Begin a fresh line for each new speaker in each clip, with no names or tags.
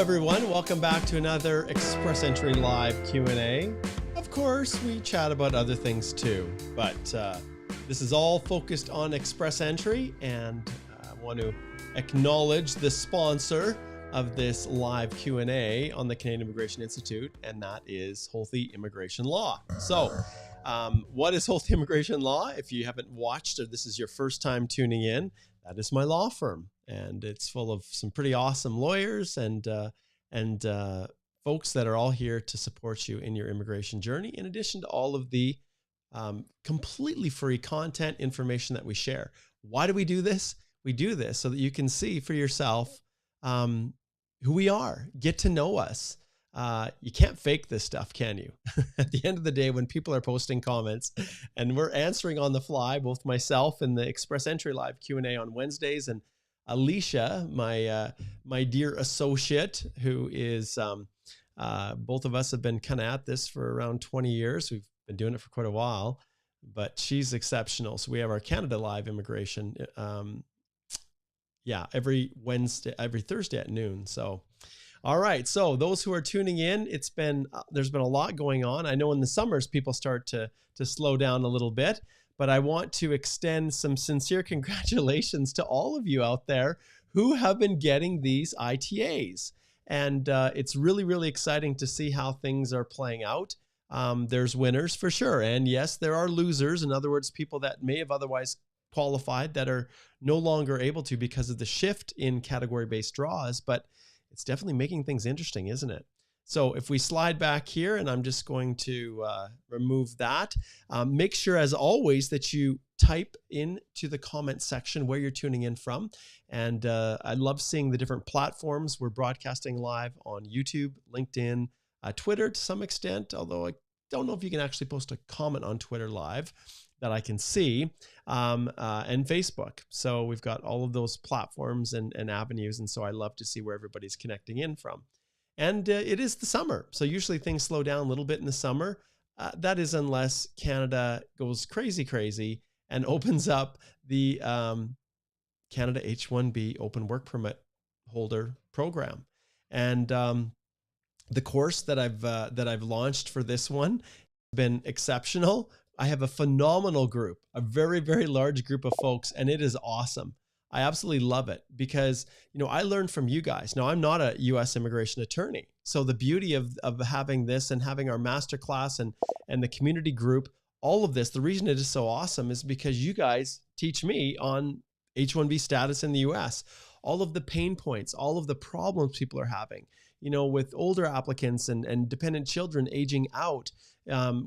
everyone. Welcome back to another Express Entry Live Q&A. Of course, we chat about other things too, but this is all focused on Express Entry, and I want to acknowledge the sponsor of this live Q&A on the Canadian Immigration Institute, and that is Holthe Immigration Law. So, what is Holthe Immigration Law? If you haven't watched or this is your first time tuning in, that is my law firm, and it's full of some pretty awesome lawyers and folks that are all here to support you in your immigration journey, in addition to all of the completely free content information that we share. Why do we do this? We do this so that you can see for yourself who we are, get to know us. You can't fake this stuff, can you? At the end of the day, when people are posting comments and we're answering on the fly, both myself and the Express Entry Live Q&A on Wednesdays, and Alicia, my dear associate, who is, both of us have been kind of at this for around 20 years. We've been doing it for quite a while, but she's exceptional. So we have our Canada Live Immigration, every Thursday at noon. So, all right. So those who are tuning in, there's been a lot going on. I know in the summers, people start to slow down a little bit, but I want to extend some sincere congratulations to all of you out there who have been getting these ITAs. And it's really, really exciting to see how things are playing out. There's winners for sure. And yes, there are losers. In other words, people that may have otherwise qualified that are no longer able to because of the shift in category-based draws, but it's definitely making things interesting, isn't it? So if we slide back here, and I'm just going to remove that, make sure as always that you type into the comment section where you're tuning in from. And I love seeing the different platforms. We're broadcasting live on YouTube, LinkedIn, Twitter to some extent, although I don't know if you can actually post a comment on Twitter live that I can see, and Facebook. So we've got all of those platforms and avenues. And so I love to see where everybody's connecting in from. And it is the summer. So usually things slow down a little bit in the summer. That is unless Canada goes crazy and opens up the Canada H-1B open work permit holder program. And the course that I've launched for this one has been exceptional. I have a phenomenal group, a very, very large group of folks, and it is awesome. I absolutely love it because, I learned from you guys. Now, I'm not a U.S. immigration attorney. So the beauty of having this and having our masterclass and the community group, all of this, the reason it is so awesome is because you guys teach me on H-1B status in the U.S., all of the pain points, all of the problems people are having, with older applicants and dependent children aging out.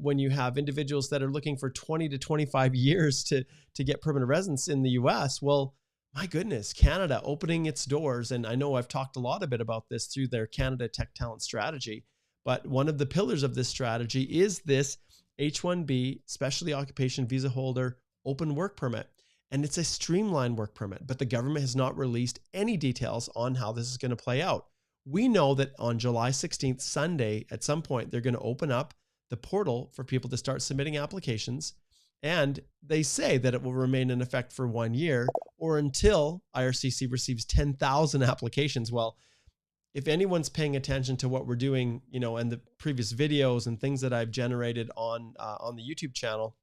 When you have individuals that are looking for 20 to 25 years to get permanent residence in the U.S., well, my goodness, Canada opening its doors. And I know I've talked a lot about this through their Canada Tech Talent Strategy, but one of the pillars of this strategy is this H-1B specialty occupation visa holder open work permit. And it's a streamlined work permit, but the government has not released any details on how this is going to play out. We know that on July 16th, Sunday, at some point, they're going to open up the portal for people to start submitting applications. And they say that it will remain in effect for 1 year or until IRCC receives 10,000 applications. Well, if anyone's paying attention to what we're doing, and the previous videos and things that I've generated on the YouTube channel,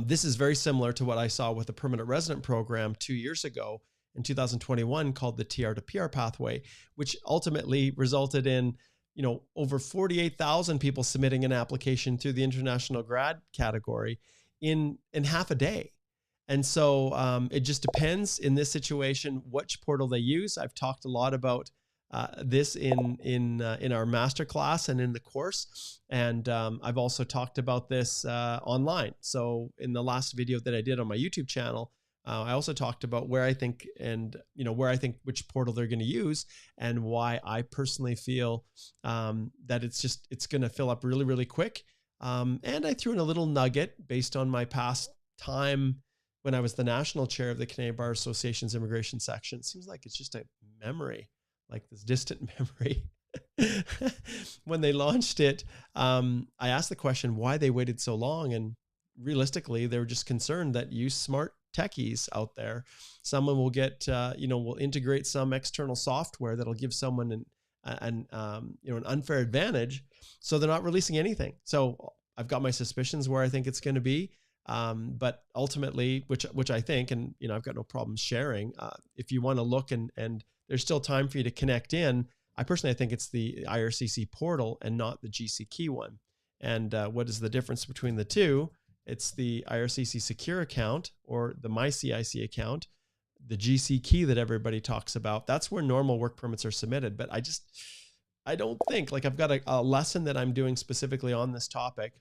this is very similar to what I saw with the permanent resident program 2 years ago in 2021 called the TR to PR pathway, which ultimately resulted in over 48,000 people submitting an application through the international grad category in half a day. And so it just depends in this situation, which portal they use. I've talked a lot about this in our masterclass and in the course. And I've also talked about this online. So in the last video that I did on my YouTube channel, I also talked about where I think which portal they're going to use and why I personally feel that it's going to fill up really, really quick. And I threw in a little nugget based on my past time when I was the national chair of the Canadian Bar Association's immigration section. It seems like it's just a memory, like this distant memory. When they launched it, I asked the question why they waited so long, and realistically, they were just concerned that use smart techies out there. Someone will get, will integrate some external software that'll give someone an unfair advantage. So they're not releasing anything. So I've got my suspicions where I think it's going to be. But ultimately, which I think, and I've got no problem sharing, if you want to look and there's still time for you to connect in, I personally think it's the IRCC portal and not the GC key one. And what is the difference between the two? It's the IRCC secure account or the MyCIC account, the GC key that everybody talks about. That's where normal work permits are submitted. But I don't think, like, I've got a lesson that I'm doing specifically on this topic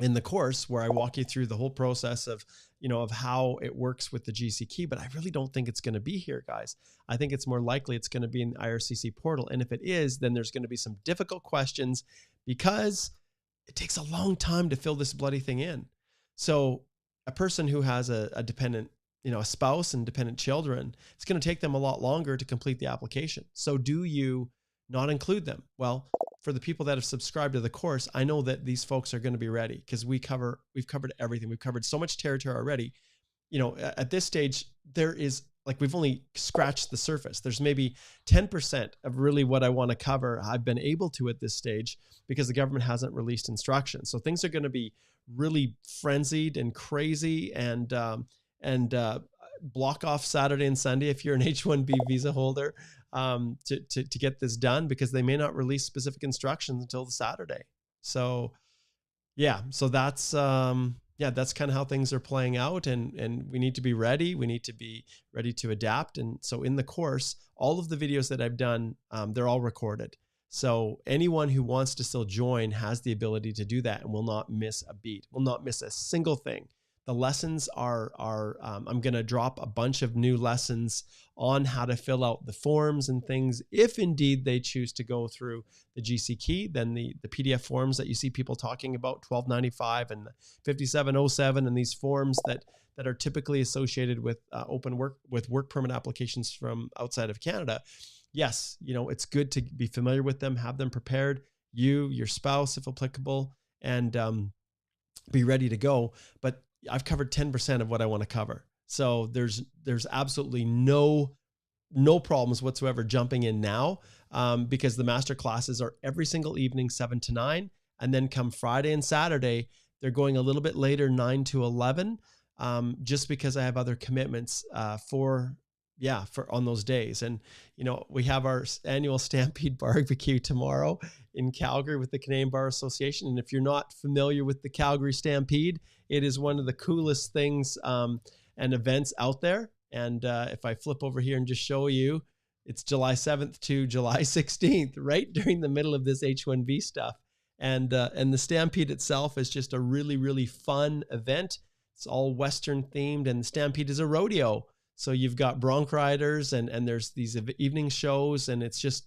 in the course where I walk you through the whole process of how it works with the GC key, but I really don't think it's going to be here, guys. I think it's more likely it's going to be in the IRCC portal. And if it is, then there's going to be some difficult questions because it takes a long time to fill this bloody thing in. So a person who has a dependent, a spouse and dependent children, it's going to take them a lot longer to complete the application. So do you not include them? Well, for the people that have subscribed to the course, I know that these folks are going to be ready because we've covered everything. We've covered so much territory already. At this stage, there is, like, we've only scratched the surface. There's maybe 10% of really what I want to cover I've been able to at this stage because the government hasn't released instructions. So things are going to be really frenzied and crazy and block off Saturday and Sunday if you're an H-1B visa holder to get this done because they may not release specific instructions until the Saturday. So that's that's kind of how things are playing out, and we need to be ready. We need to be ready to adapt. And so in the course, all of the videos that I've done, they're all recorded. So anyone who wants to still join has the ability to do that and will not miss a beat, will not miss a single thing. The lessons are I'm going to drop a bunch of new lessons on how to fill out the forms and things. If indeed they choose to go through the GC key, then the PDF forms that you see people talking about, 1295 and 5707, and these forms that are typically associated with work permit applications from outside of Canada. Yes, it's good to be familiar with them, have them prepared, your spouse, if applicable, and be ready to go. But I've covered 10% of what I want to cover. So there's absolutely no problems whatsoever jumping in now because the master classes are every single evening, 7 to 9. And then come Friday and Saturday, they're going a little bit later, 9 to 11, just because I have other commitments for on those days. And, we have our annual Stampede Barbecue tomorrow in Calgary with the Canadian Bar Association. And if you're not familiar with the Calgary Stampede, it is one of the coolest things and events out there. And if I flip over here and just show you, it's July 7th to July 16th, right during the middle of this H-1B stuff. And the Stampede itself is just a really, really fun event. It's all Western themed, and the Stampede is a rodeo. So you've got bronc riders and there's these evening shows, and it's just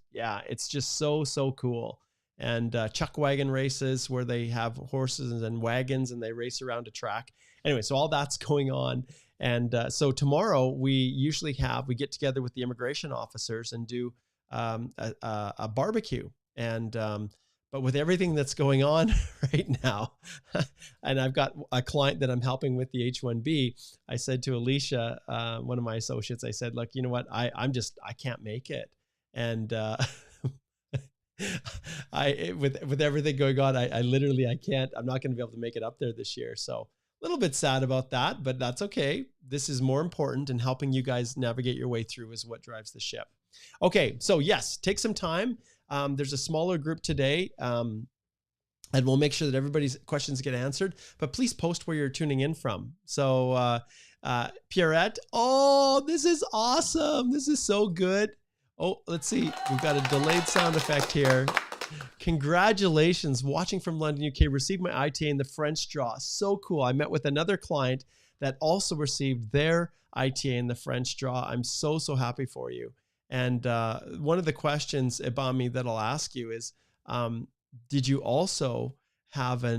so cool. And chuck wagon races where they have horses and wagons and they race around a track. Anyway, so all that's going on. And so tomorrow we get together with the immigration officers and do a barbecue. And but with everything that's going on right now, and I've got a client that I'm helping with the H-1B, I said to Alicia, one of my associates, I said, look, you know what, I can't make it. And with everything going on, I literally can't, I'm not going to be able to make it up there this year. So a little bit sad about that, but that's okay. This is more important, and helping you guys navigate your way through is what drives the ship. Okay. So yes, take some time. There's a smaller group today, and we'll make sure that everybody's questions get answered, but please post where you're tuning in from. So, Pierrette, oh, this is awesome. This is so good. Oh, let's see. We've got a delayed sound effect here. Congratulations. Watching from London, UK, received my ITA in the French draw. So cool. I met with another client that also received their ITA in the French draw. I'm so happy for you. And one of the questions, Ibami, that I'll ask you is, did you also have a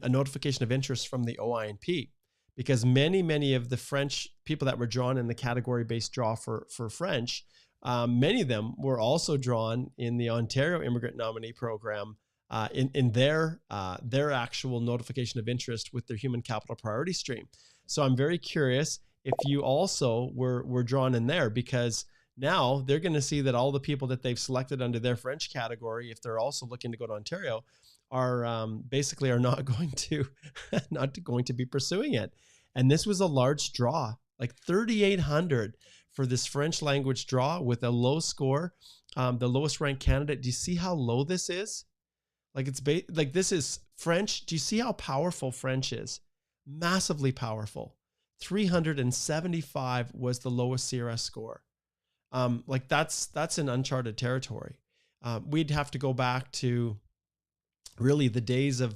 notification of interest from the OINP? Because many of the French people that were drawn in the category-based draw for French, many of them were also drawn in the Ontario Immigrant Nominee Program in their actual notification of interest with their human capital priority stream. So I'm very curious if you also were drawn in there, because now they're going to see that all the people that they've selected under their French category, if they're also looking to go to Ontario, are basically are not going to be pursuing it. And this was a large draw, like 3,800 for this French language draw with a low score, the lowest ranked candidate. Do you see how low this is? Like like this is French. Do you see how powerful French is? Massively powerful. 375 was the lowest CRS score. Like that's an uncharted territory. We'd have to go back to really the days of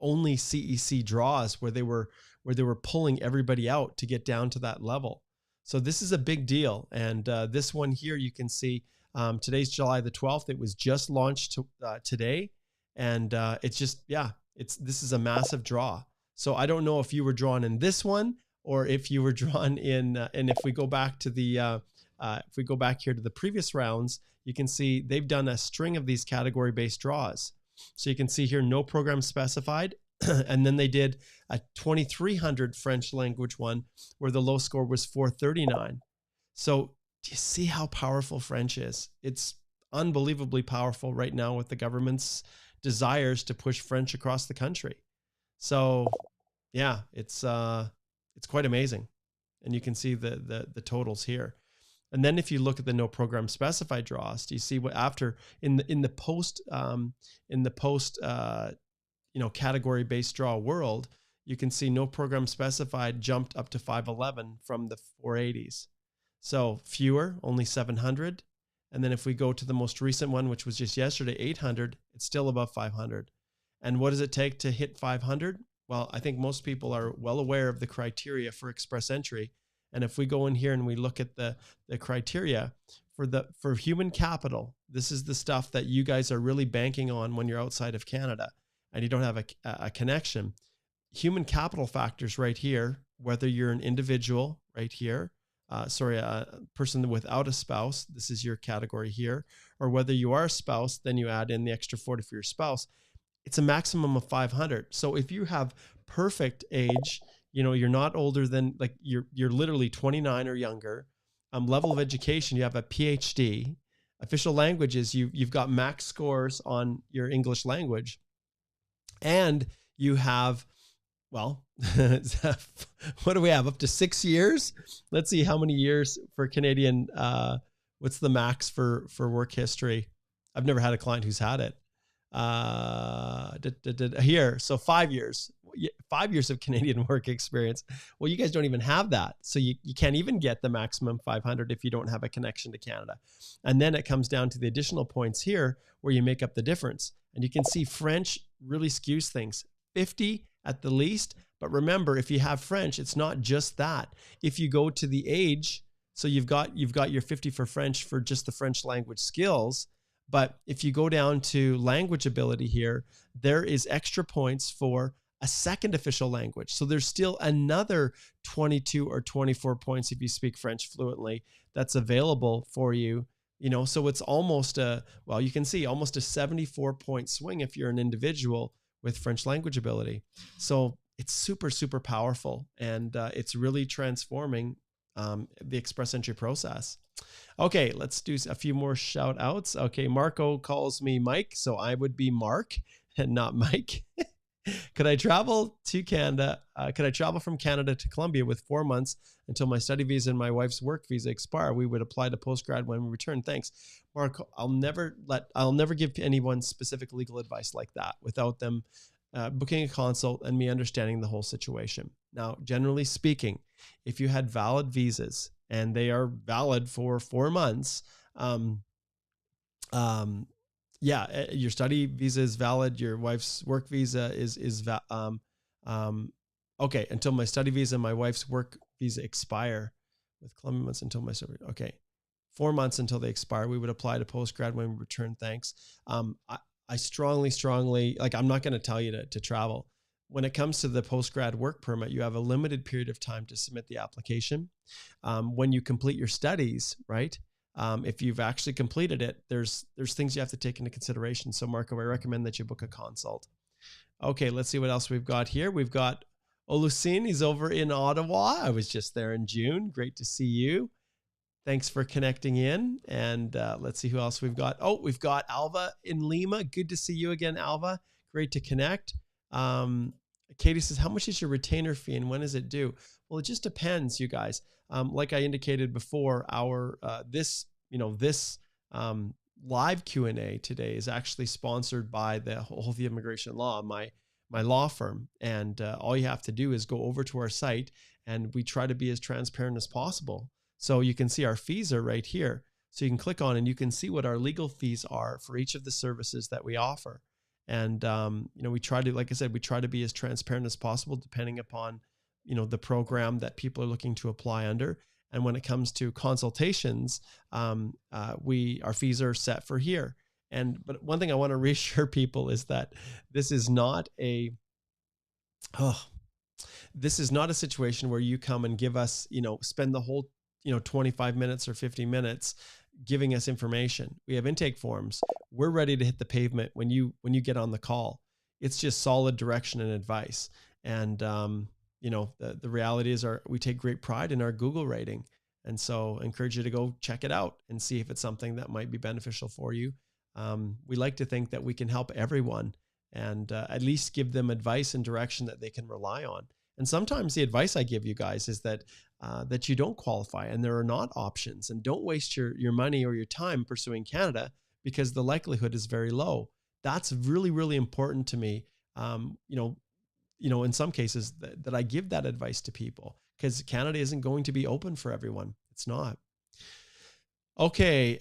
only CEC draws where they were pulling everybody out to get down to that level. So this is a big deal. And this one here, you can see today's July the 12th. It was just launched today. And it's just, this is a massive draw. So I don't know if you were drawn in this one or if you were drawn in, and if we go back to the, if we go back here to the previous rounds, you can see they've done a string of these category-based draws. So you can see here, no program specified. And then they did a 2,300 French language one where the low score was 439. So do you see how powerful French is? It's unbelievably powerful right now with the government's desires to push French across the country. So yeah, it's quite amazing. And you can see the totals here. And then if you look at the no program specified draws, do you see what after in the post category based draw world, you can see no program specified jumped up to 511 from the 480s. So fewer, only 700. And then if we go to the most recent one, which was just yesterday, 800, it's still above 500. And what does it take to hit 500? Well, I think most people are well aware of the criteria for express entry. And if we go in here and we look at the criteria for human capital, this is the stuff that you guys are really banking on when you're outside of Canada and you don't have a connection. Human capital factors right here, whether you're an individual right here, a person without a spouse, this is your category here, or whether you are a spouse, then you add in the extra 40 for your spouse. It's a maximum of 500. So if you have perfect age, you're not older than, like, you're literally 29 or younger, level of education, you have a PhD, official languages, you've got max scores on your English language, and you have, well, what do we have? Up to 6 years? Let's see how many years for Canadian, what's the max for work history? I've never had a client who's had it. Here, so 5 years. 5 years of Canadian work experience. Well, you guys don't even have that. So you can't even get the maximum 500 if you don't have a connection to Canada. And then it comes down to the additional points here where you make up the difference. And you can see French really skews things. 50 at the least. But remember, if you have French, it's not just that. If you go to the age, so you've got your 50 for French for just the French language skills. But if you go down to language ability here, there is extra points for a second official language. So there's still another 22 or 24 points if you speak French fluently that's available for you. So it's almost you can see almost a 74 point swing if you're an individual with French language ability. So it's super, super powerful, and it's really transforming the express entry process. Okay, let's do a few more shout outs. Okay, Marco calls me Mike, so I would be Mark and not Mike. Could I travel to Canada? Could I travel from Canada to Colombia with 4 months until my study visa and my wife's work visa expire? We would apply to postgrad when we return. Thanks, Marco. I'll never give anyone specific legal advice like that without them booking a consult and me understanding the whole situation. Now, generally speaking, if you had valid visas and they are valid for 4 months, your study visa is valid. Your wife's work visa is okay, until my study visa and my wife's work visa expire with Columbia months until my study. Okay, 4 months until they expire. We would apply to postgrad when we return. Thanks. I strongly, like, I'm not going to tell you to travel. When it comes to the postgrad work permit, you have a limited period of time to submit the application. When you complete your studies, right? If you've actually completed it, there's things you have to take into consideration. So Marco, I recommend that you book a consult. Okay, let's see what else we've got here. We've got Olucine, he's over in Ottawa. I was just there in June. Great to see you. Thanks for connecting in. And let's see who else we've got. Oh, we've got Alva in Lima. Good to see you again, Alva. Great to connect. Katie says, how much is your retainer fee and when is it due? Well, it just depends, you guys. Like I indicated before, our this live Q&A today is actually sponsored by the Holthe Immigration Law, my law firm. And all you have to do is go over to our site, and we try to be as transparent as possible. So you can see our fees are right here. So you can click on and you can see what our legal fees are for each of the services that we offer. And, we try to, like I said, we try to be as transparent as possible depending upon, the program that people are looking to apply under. And when it comes to consultations, our fees are set for here. But one thing I want to reassure people is that this is not a situation where you come and give us, spend the whole 25 minutes or 50 minutes giving us information. We have intake forms. We're ready to hit the pavement when you get on the call. It's just solid direction and advice. And, the reality is we take great pride in our Google rating. And so I encourage you to go check it out and see if it's something that might be beneficial for you. We like to think that we can help everyone and at least give them advice and direction that they can rely on. And sometimes the advice I give you guys is that you don't qualify and there are not options, and don't waste your money or your time pursuing Canada because the likelihood is very low. That's really, really important to me. In some cases that I give that advice to people because Canada isn't going to be open for everyone. It's not. Okay.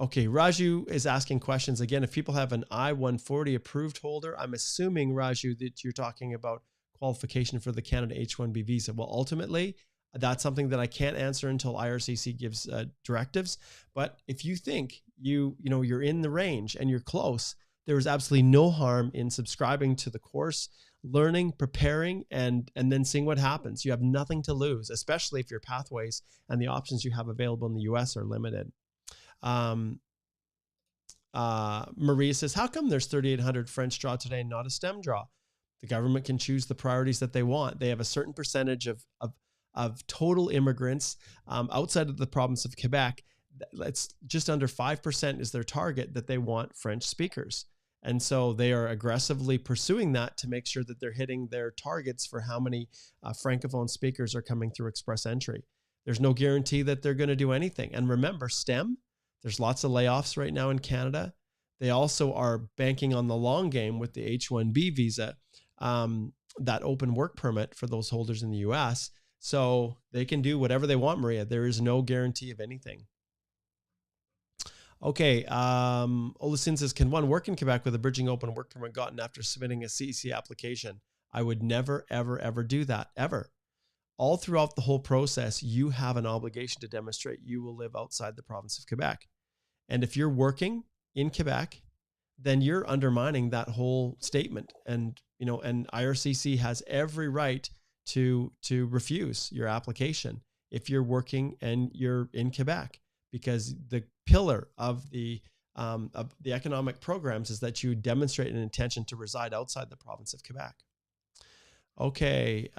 Okay. Raju is asking questions again. If people have an I-140 approved holder, I'm assuming, Raju, that you're talking about qualification for the Canada H-1B visa. Well, ultimately, that's something that I can't answer until IRCC gives directives. But if you think you're in the range and you're close, there is absolutely no harm in subscribing to the course, learning, preparing, and then seeing what happens. You have nothing to lose, especially if your pathways and the options you have available in the US are limited. Maria says, how come there's 3,800 French draw today and not a STEM draw? The government can choose the priorities that they want. They have a certain percentage of total immigrants outside of the province of Quebec. It's just under 5% is their target that they want French speakers. And so they are aggressively pursuing that to make sure that they're hitting their targets for how many Francophone speakers are coming through express entry. There's no guarantee that they're going to do anything. And remember, STEM, there's lots of layoffs right now in Canada. They also are banking on the long game with the H-1B visa, that open work permit for those holders in the US. So they can do whatever they want, Maria. There is no guarantee of anything. Okay. Olustin says, can one work in Quebec with a bridging open work permit gotten after submitting a CEC application? I would never, ever, ever do that, ever. All throughout the whole process, you have an obligation to demonstrate you will live outside the province of Quebec. And if you're working in Quebec, then you're undermining that whole statement. And, and IRCC has every right to refuse your application if you're working and you're in Quebec, because the pillar of the economic programs is that you demonstrate an intention to reside outside the province of Quebec. Okay.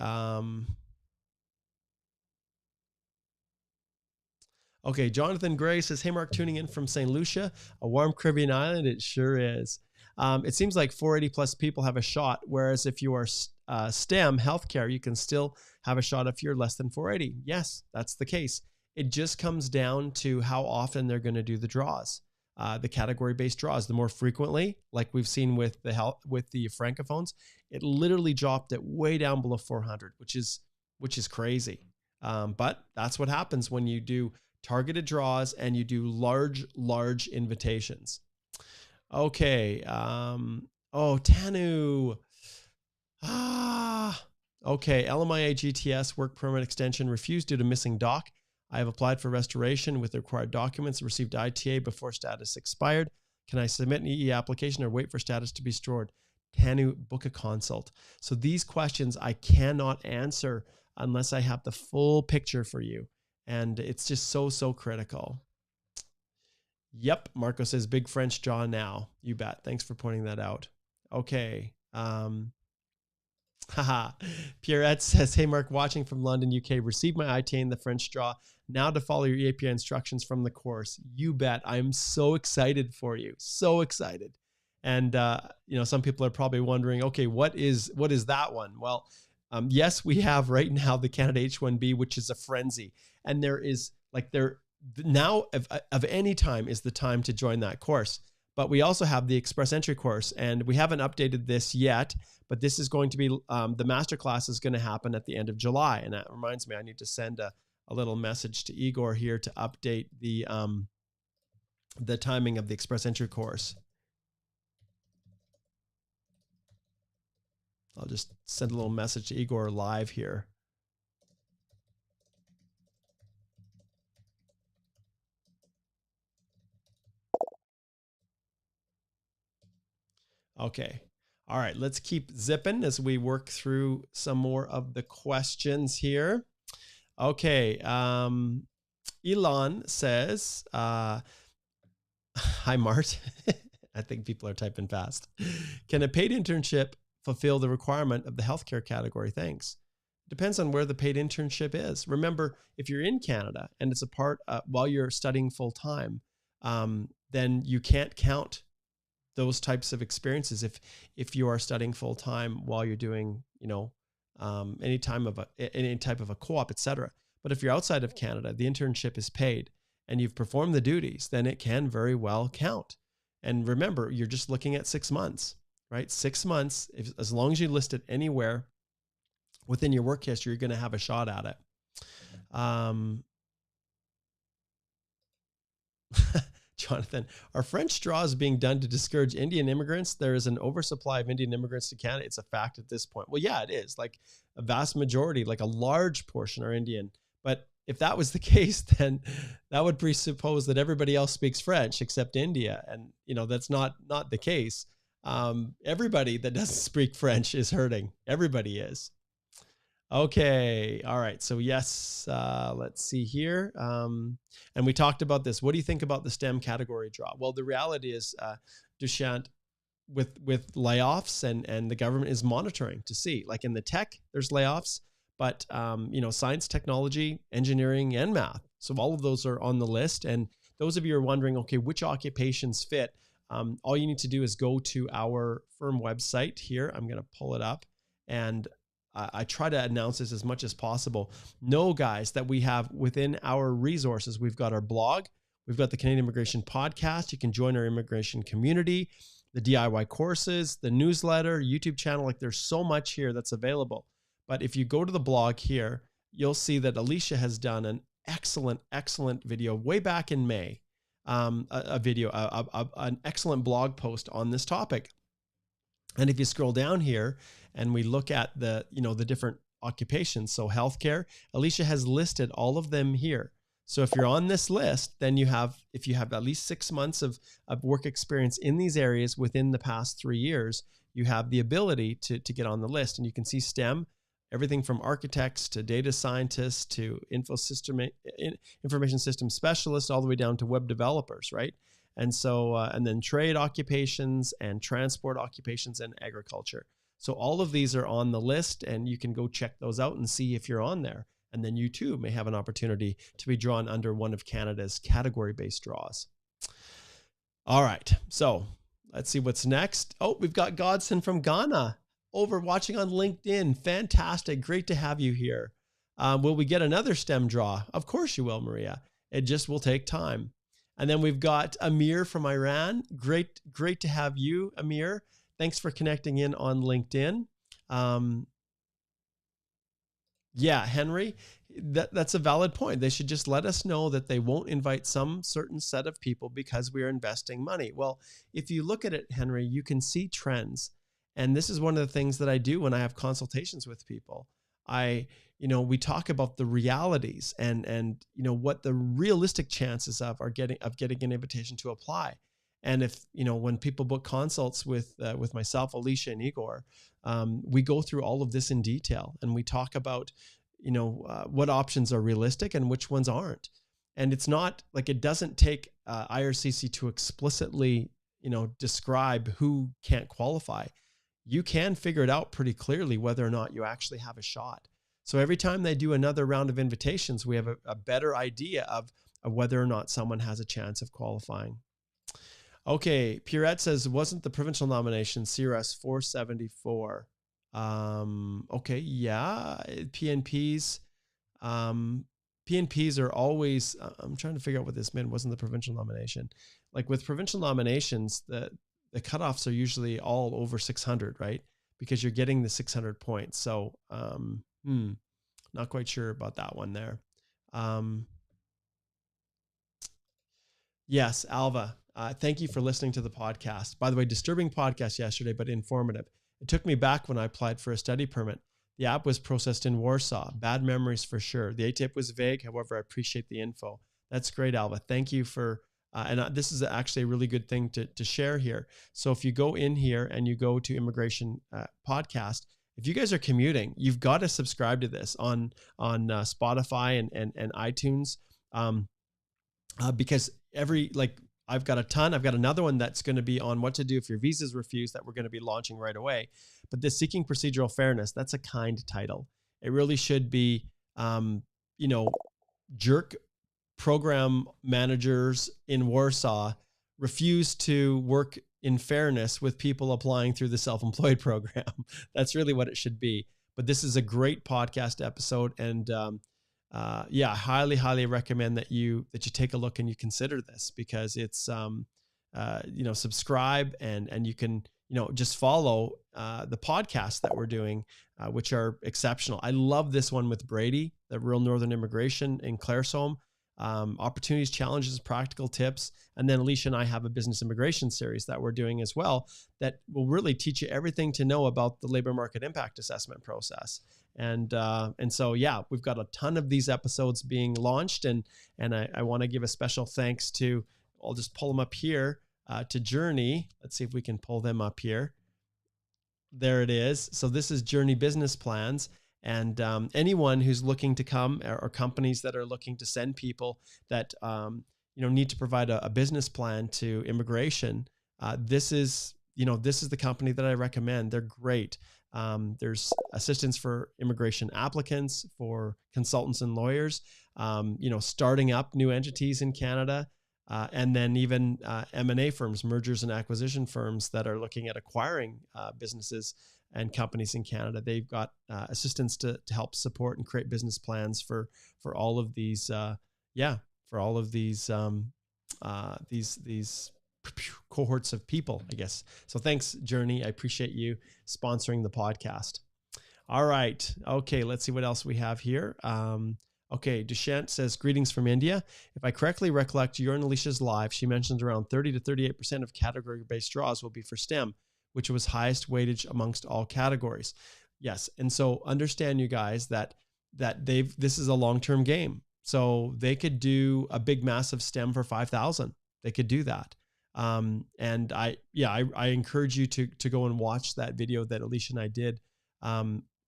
Okay, Jonathan Gray says, hey, Mark, tuning in from St. Lucia, a warm Caribbean island. It sure is. It seems like 480 plus people have a shot, whereas if you are STEM healthcare, you can still have a shot if you're less than 480. Yes, that's the case. It just comes down to how often they're going to do the draws, the category-based draws. The more frequently, like we've seen with the Francophones, it literally dropped it way down below 400, which is crazy. But that's what happens when you do targeted draws and you do large invitations. Okay. Tanu. Okay. LMIA GTS work permit extension refused due to missing doc. I have applied for restoration with the required documents, received ITA before status expired. Can I submit an EE application or wait for status to be restored? Tanu, book a consult. So these questions I cannot answer unless I have the full picture for you. And it's just so critical. Yep. Marco says, big French jaw now. You bet. Thanks for pointing that out. Okay. Haha. Pierrette says, hey, Mark, watching from London, UK, received my ITA in the French draw. Now to follow your API instructions from the course. You bet. I'm so excited for you. So excited. And, some people are probably wondering, okay, what is that one? Well, yes, we have right now the Canada H-1B, which is a frenzy. And there is now of any time is the time to join that course. But we also have the Express Entry course, and we haven't updated this yet, but this is going to be, the masterclass is going to happen at the end of July. And that reminds me, I need to send a little message to Igor here to update the timing of the Express Entry course. I'll just send a little message to Igor live here. Okay. All right. Let's keep zipping as we work through some more of the questions here. Okay. Elon says, hi, Mart. I think people are typing fast. Can a paid internship fulfill the requirement of the healthcare category? Thanks. Depends on where the paid internship is. Remember, if you're in Canada and it's a part while you're studying full time, then you can't count those types of experiences if you are studying full time while you're doing, any type of a co-op, etc. But if you're outside of Canada, the internship is paid and you've performed the duties, then it can very well count. And remember, you're just looking at 6 months, right? 6 months, as long as you list it anywhere within your work history, you're going to have a shot at it. Jonathan, are French straws being done to discourage Indian immigrants? There is an oversupply of Indian immigrants to Canada. It's a fact at this point. Well, yeah, it is. Like a vast majority, like a large portion are Indian. But if that was the case, then that would presuppose that everybody else speaks French except India. And, that's not the case. Everybody that doesn't speak French is hurting. Everybody is. Okay. All right. So yes, let's see here. And we talked about this. What do you think about the STEM category draw? Well, the reality is, Dushyant, with layoffs and the government is monitoring to see, like in the tech, there's layoffs, but science, technology, engineering, and math. So all of those are on the list. And those of you who are wondering, okay, which occupations fit? All you need to do is go to our firm website here. I'm going to pull it up, and I try to announce this as much as possible. Know, guys, that we have within our resources, we've got our blog, we've got the Canadian Immigration Podcast. You can join our immigration community, the DIY courses, the newsletter, YouTube channel. Like there's so much here that's available. But if you go to the blog here, you'll see that Alicia has done an excellent video way back in May, an excellent blog post on this topic. And if you scroll down here and we look at the different occupations, so healthcare, Alicia has listed all of them here. So if you're on this list, then if you have at least 6 months of work experience in these areas within the past 3 years, you have the ability to get on the list. And you can see STEM, everything from architects to data scientists to information system specialists, all the way down to web developers, right? And so, and then trade occupations and transport occupations and agriculture. So all of these are on the list, and you can go check those out and see if you're on there. And then you too may have an opportunity to be drawn under one of Canada's category-based draws. All right, so let's see what's next. Oh, we've got Godson from Ghana over watching on LinkedIn. Fantastic, great to have you here. Will we get another STEM draw? Of course you will, Maria. It just will take time. And then we've got Amir from Iran. Great to have you, Amir. Thanks for connecting in on LinkedIn. Yeah, Henry, that's a valid point. They should just let us know that they won't invite some certain set of people because we are investing money. Well, if you look at it, Henry, you can see trends. And this is one of the things that I do when I have consultations with people. We talk about the realities and what the realistic chances of getting an invitation to apply. And if, when people book consults with myself, Alicia, and Igor, we go through all of this in detail, and we talk about, what options are realistic and which ones aren't. And it's not like, it doesn't take IRCC to explicitly, describe who can't qualify. you can figure it out pretty clearly whether or not you actually have a shot. So every time they do another round of invitations, we have a better idea of whether or not someone has a chance of qualifying. Okay, Pierrette says, wasn't the provincial nomination CRS 474? Okay, yeah, PNPs. PNPs are always, I'm trying to figure out what this meant, wasn't the provincial nomination. Like with provincial nominations, the cutoffs are usually all over 600, right? Because you're getting the 600 points. So, not quite sure about that one there. Yes, Alva, thank you for listening to the podcast. By the way, disturbing podcast yesterday, but informative. It took me back when I applied for a study permit. The app was processed in Warsaw. Bad memories for sure. The ATIP was vague. However, I appreciate the info. That's great, Alva. Thank you for, this is actually a really good thing to share here. So if you go in here and you go to Immigration Podcast, if you guys are commuting, you've got to subscribe to this on Spotify and iTunes, because I've got a ton. I've got another one that's going to be on what to do if your visa is refused that we're going to be launching right away. But this Seeking Procedural Fairness, that's a kind title. It really should be, jerk program managers in Warsaw refuse to work in fairness with people applying through the self-employed program. That's really what it should be. But this is a great podcast episode. And, I highly, highly recommend that you take a look and you consider this, because it's, subscribe and you can, just follow the podcasts that we're doing, which are exceptional. I love this one with Brady, the Real Northern Immigration in Claresholm, opportunities, challenges, practical tips. And then Alicia and I have a business immigration series that we're doing as well that will really teach you everything to know about the labor market impact assessment process. And so, we've got a ton of these episodes being launched, and I want to give a special thanks to, I'll just pull them up here, to Journey. Let's see if we can pull them up here. There it is. So this is Journey Business Plans. And anyone who's looking to come, or companies that are looking to send people that need to provide a business plan to immigration, this is the company that I recommend. They're great. There's assistance for immigration applicants, for consultants and lawyers, starting up new entities in Canada, and then even M&A firms, mergers and acquisition firms that are looking at acquiring businesses and companies in Canada. They've got assistance to help support and create business plans for all of these, these cohorts of people, I guess. So thanks, Journey. I appreciate you sponsoring the podcast. All right. Okay. Let's see what else we have here. Okay. Dushant says, greetings from India. If I correctly recollect your and Alicia's live, she mentioned around 30 to 38% of category-based draws will be for STEM, which was highest weightage amongst all categories. Yes. And so understand, you guys, that this is a long-term game. So they could do a big, massive STEM for 5,000. They could do that. And I encourage you to go and watch that video that Alicia and I did.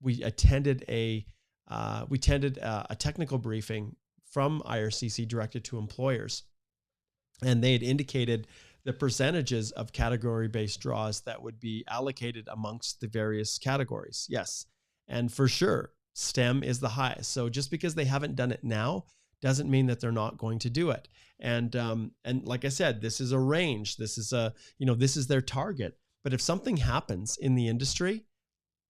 We attended a technical briefing from IRCC directed to employers, and they had indicated the percentages of category-based draws that would be allocated amongst the various categories. Yes. And for sure, STEM is the highest. So just because they haven't done it now doesn't mean that they're not going to do it. And like I said, this is a range. This is this is their target. But if something happens in the industry,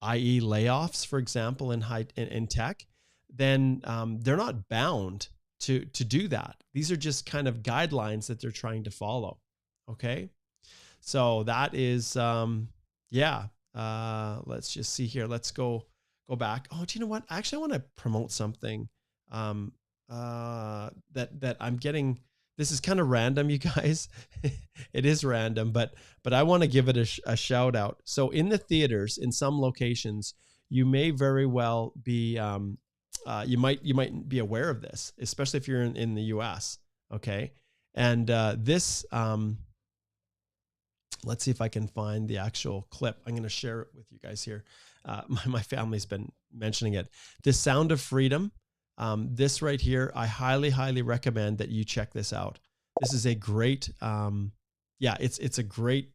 i.e. layoffs, for example, in tech, then they're not bound to do that. These are just kind of guidelines that they're trying to follow. Okay. So that is, let's just see here. Let's go back. Oh, do you know what? Actually, I want to promote something that I'm getting. This is kind of random, you guys. It is random, but I want to give it a shout out. So in the theaters, in some locations, you may very well be, you might be aware of this, especially if you're in the US. Okay. And this, let's see if I can find the actual clip. I'm going to share it with you guys here. My family's been mentioning it. The Sound of Freedom. This right here, I highly, highly recommend that you check this out. This is a great, it's a great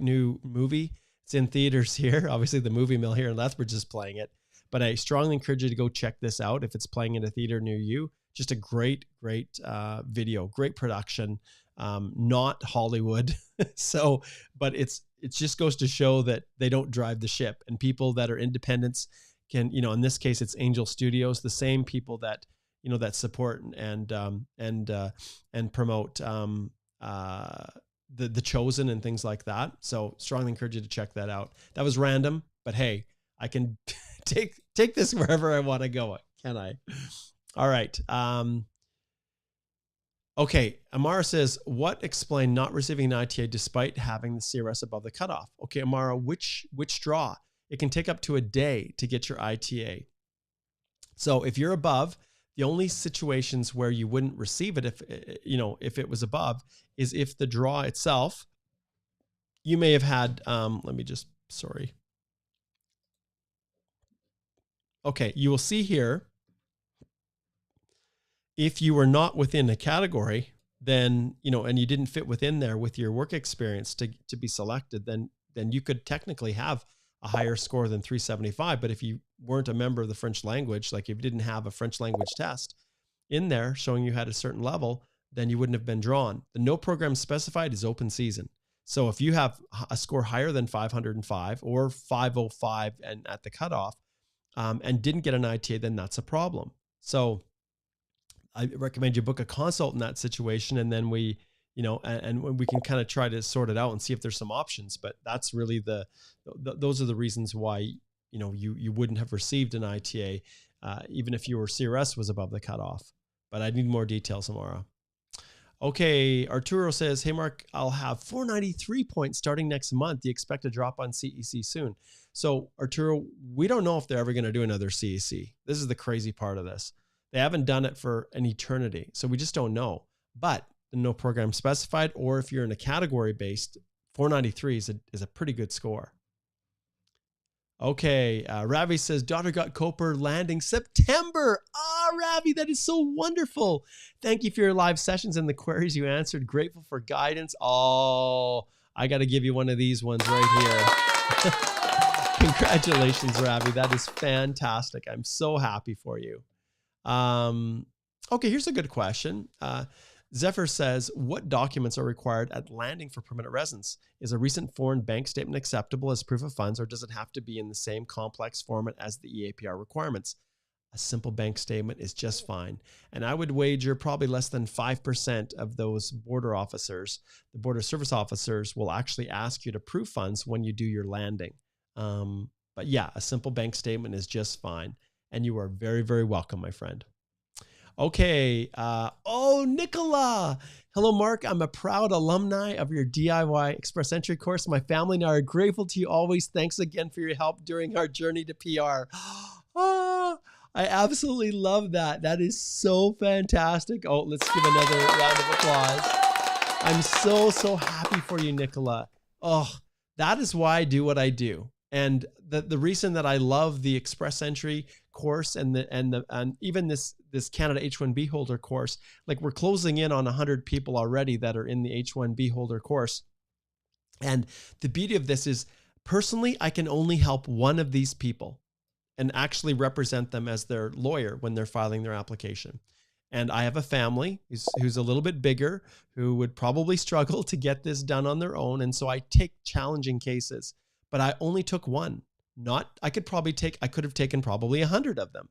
new movie. It's in theaters here. Obviously, the Movie Mill here in Lethbridge is playing it. But I strongly encourage you to go check this out if it's playing in a theater near you. Just a great video, great production, not Hollywood. So, but it just goes to show that they don't drive the ship, and people that are independents can, in this case, it's Angel Studios, the same people that, that support and promote the Chosen and things like that. So strongly encourage you to check that out. That was random, but hey, I can take this wherever I want to go, can I? All right. Okay. Amara says, what explain not receiving an ITA despite having the CRS above the cutoff? Okay, Amara, which draw? It can take up to a day to get your ITA. So if you're above, the only situations where you wouldn't receive it, if it was above, is if the draw itself, you may have had, Okay, you will see here, if you were not within a category, then, and you didn't fit within there with your work experience to be selected, then you could technically have a higher score than 375. But if you weren't a member of the French language, like if you didn't have a French language test in there showing you had a certain level, then you wouldn't have been drawn. The no program specified is open season. So if you have a score higher than 505 or 505 and at the cutoff, and didn't get an ITA, then that's a problem. So I recommend you book a consult in that situation, and then we, and we can kind of try to sort it out and see if there's some options. But that's really those are the reasons why, you wouldn't have received an ITA, even if your CRS was above the cutoff. But I need more details, Amara. Okay, Arturo says, hey, Mark, I'll have 493 points starting next month. Do you expect a drop on CEC soon? So, Arturo, we don't know if they're ever going to do another CEC. This is the crazy part of this. They haven't done it for an eternity, so we just don't know. But the no program specified, or if you're in a category-based, 493 is a pretty good score. Okay, Ravi says, daughter got Coper landing September. Ravi, that is so wonderful. Thank you for your live sessions and the queries you answered. Grateful for guidance. I got to give you one of these ones right here. Congratulations, Ravi. That is fantastic. I'm so happy for you. Okay, here's a good question. Zephyr says, what documents are required at landing for permanent residence? Is a recent foreign bank statement acceptable as proof of funds, or does it have to be in the same complex format as the EAPR requirements? A simple bank statement is just fine. And I would wager probably less than 5% of those border officers, the border service officers, will actually ask you to prove funds when you do your landing. But yeah, a simple bank statement is just fine. And you are very, very welcome, my friend. Okay. Nicola. Hello, Mark. I'm a proud alumni of your DIY Express Entry course. My family and I are grateful to you always. Thanks again for your help during our journey to PR. I absolutely love that. That is so fantastic. Let's give another round of applause. I'm so happy for you, Nicola. That is why I do what I do. And the reason that I love the Express Entry course and even this Canada H-1B holder course, like we're closing in on 100 people already that are in the H-1B holder course. And the beauty of this is, personally, I can only help one of these people and actually represent them as their lawyer when they're filing their application. And I have a family who's a little bit bigger, who would probably struggle to get this done on their own. And so I take challenging cases. But I only took one. I could have taken probably 100 of them.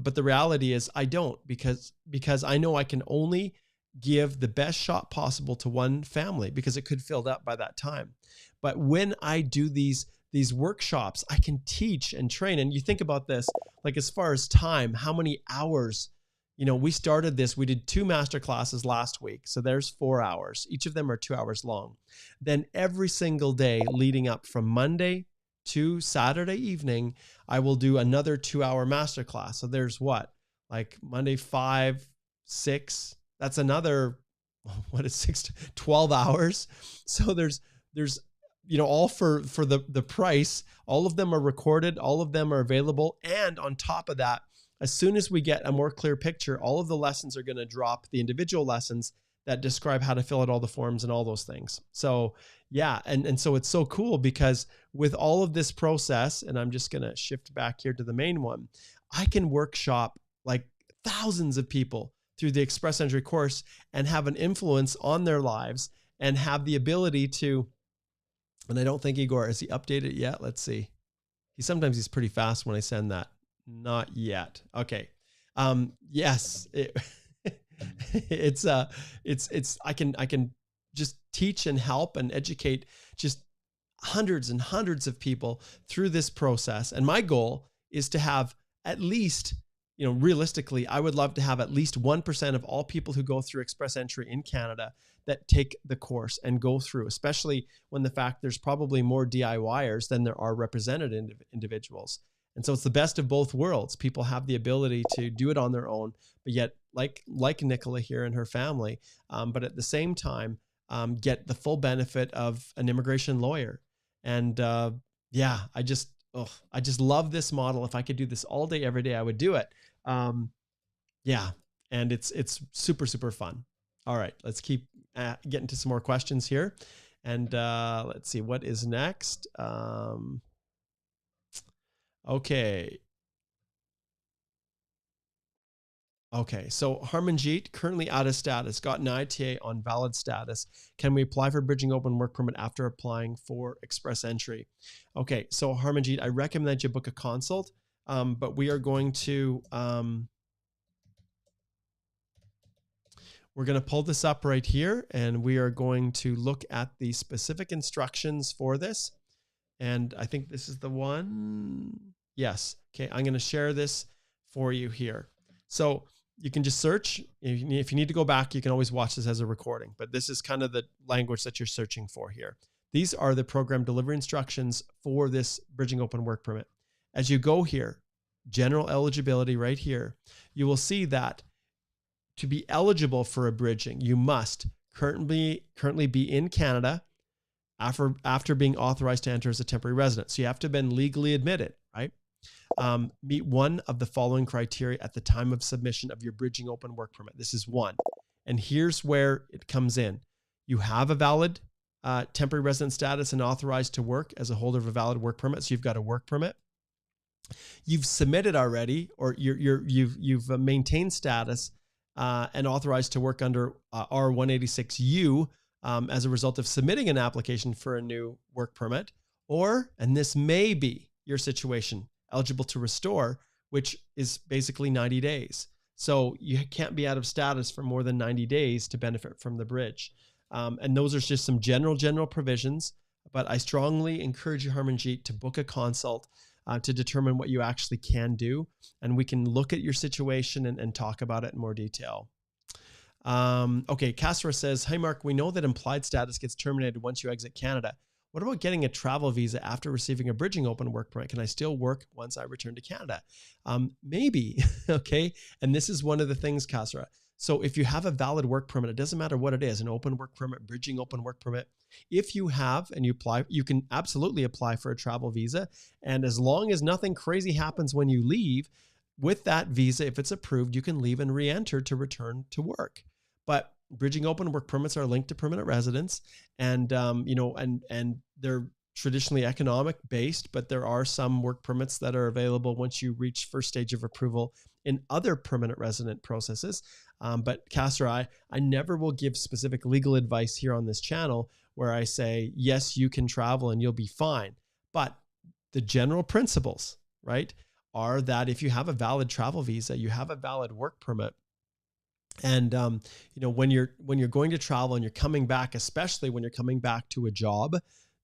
But the reality is I don't, because I know I can only give the best shot possible to one family, because it could fill up by that time. But when I do these workshops, I can teach and train. And you think about this, like as far as time, how many hours, we started this, we did 2 master classes last week. So there's 4 hours. Each of them are 2 hours long. Then every single day leading up from Monday to Saturday evening, I will do another 2-hour master class. So there's like Monday, 5, 6, that's another, 12 hours. So there's, all for the price. All of them are recorded. All of them are available. And on top of that, as soon as we get a more clear picture, all of the lessons are going to drop, the individual lessons. that describe how to fill out all the forms and all those things. So yeah, and so it's so cool because with all of this process, and I'm just going to shift back here to the main one, I can workshop like thousands of people through the Express Entry course and have an influence on their lives and have the ability to, and I don't think Igor, has he updated it yet? Let's see. Sometimes he's pretty fast when I send that. Not yet. Okay. Yes, I can just teach and help and educate just hundreds and hundreds of people through this process. And my goal is to have at least, realistically, I would love to have at least 1% of all people who go through Express Entry in Canada that take the course and go through, especially when the fact there's probably more DIYers than there are represented individuals. And so it's the best of both worlds. People have the ability to do it on their own, but yet like Nicola here and her family, but at the same time, get the full benefit of an immigration lawyer. And yeah, I just love this model. If I could do this all day, every day, I would do it. Yeah. And it's super, super fun. All right, let's keep getting to some more questions here. And let's see, what is next? Okay. Okay, so Harmanjeet, currently out of status, got an ITA on valid status. Can we apply for bridging open work permit after applying for Express Entry? Okay, so Harmanjeet, I recommend you book a consult, but we are going to, we're going to pull this up right here, and we are going to look at the specific instructions for this. And I think this is the one. Yes. Okay, I'm going to share this for you here. So you can just search. If you need to go back, you can always watch this as a recording, but this is kind of the language that you're searching for here. These are the program delivery instructions for this bridging open work permit. As you go here, general eligibility right here, you will see that to be eligible for a bridging, you must currently be in Canada after being authorized to enter as a temporary resident. So you have to have been legally admitted, right? Meet one of the following criteria at the time of submission of your bridging open work permit. This is one. And here's where it comes in. You have a valid temporary resident status and authorized to work as a holder of a valid work permit. So you've got a work permit. You've submitted already, or you've maintained status and authorized to work under R186U as a result of submitting an application for a new work permit, or, and this may be your situation, eligible to restore, which is basically 90 days. So you can't be out of status for more than 90 days to benefit from the bridge. And those are just some general provisions, but I strongly encourage you, Harmanjeet, to book a consult to determine what you actually can do. And we can look at your situation and talk about it in more detail. Okay, Casra says, "Hi Mark, we know that implied status gets terminated once you exit Canada. What about getting a travel visa after receiving a bridging open work permit? Can I still work once I return to Canada?" Maybe, okay? And this is one of the things, Casra. So if you have a valid work permit, it doesn't matter what it is, an open work permit, bridging open work permit. If you have and you apply, you can absolutely apply for a travel visa. And as long as nothing crazy happens when you leave, with that visa, if it's approved, you can leave and re-enter to return to work. But bridging open work permits are linked to permanent residence, and and they're traditionally economic based, but there are some work permits that are available once you reach first stage of approval in other permanent resident processes. But Castor, I never will give specific legal advice here on this channel where I say, yes, you can travel and you'll be fine. But the general principles, right, are that if you have a valid travel visa, you have a valid work permit, and when you're going to travel and you're coming back, especially when you're coming back to a job,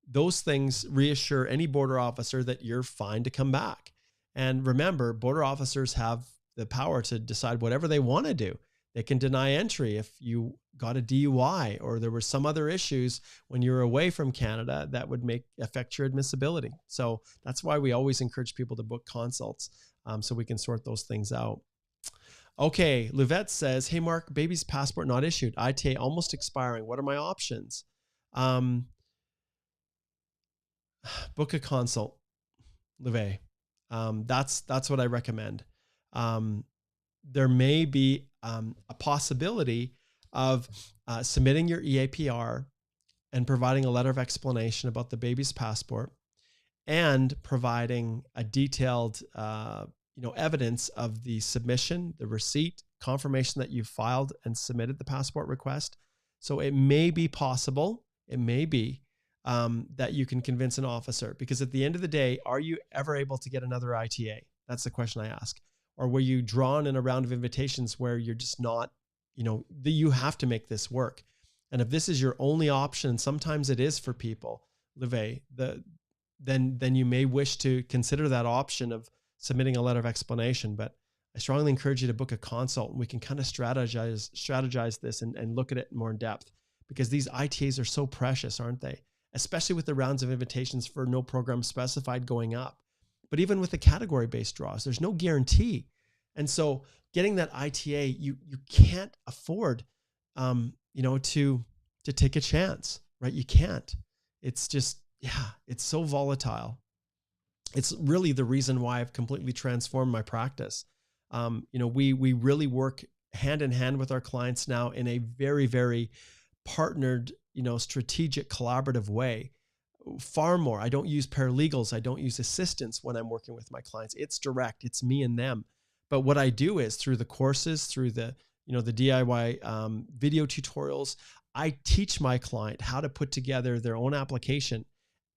those things reassure any border officer that you're fine to come back. And remember, border officers have the power to decide whatever they want to do. They can deny entry if you got a DUI or there were some other issues when you were away from Canada that would affect your admissibility. So that's why we always encourage people to book consults so we can sort those things out. Okay, Luvette says, "Hey Mark, baby's passport not issued. ITA almost expiring. What are my options?" Book a consult, Luvette. That's what I recommend. There may be a possibility of submitting your EAPR and providing a letter of explanation about the baby's passport, and providing a detailed evidence of the submission, the receipt, confirmation that you filed and submitted the passport request. So it may be possible, that you can convince an officer, because at the end of the day, are you ever able to get another ITA? That's the question I ask. Or were you drawn in a round of invitations where you're just not, you have to make this work? And if this is your only option, sometimes it is for people, Live, then you may wish to consider that option of submitting a letter of explanation. But I strongly encourage you to book a consult, and we can kind of strategize this and look at it more in depth, because these ITAs are so precious, aren't they? Especially with the rounds of invitations for no program specified going up. But even with the category-based draws, there's no guarantee. And so getting that ITA, you can't afford, to take a chance, right? You can't. It's just, it's so volatile. It's really the reason why I've completely transformed my practice. We really work hand in hand with our clients now in a very, very partnered, strategic, collaborative way. Far more. I don't use paralegals. I don't use assistants when I'm working with my clients. It's direct. It's me and them. But what I do is through the courses, through the DIY video tutorials, I teach my client how to put together their own application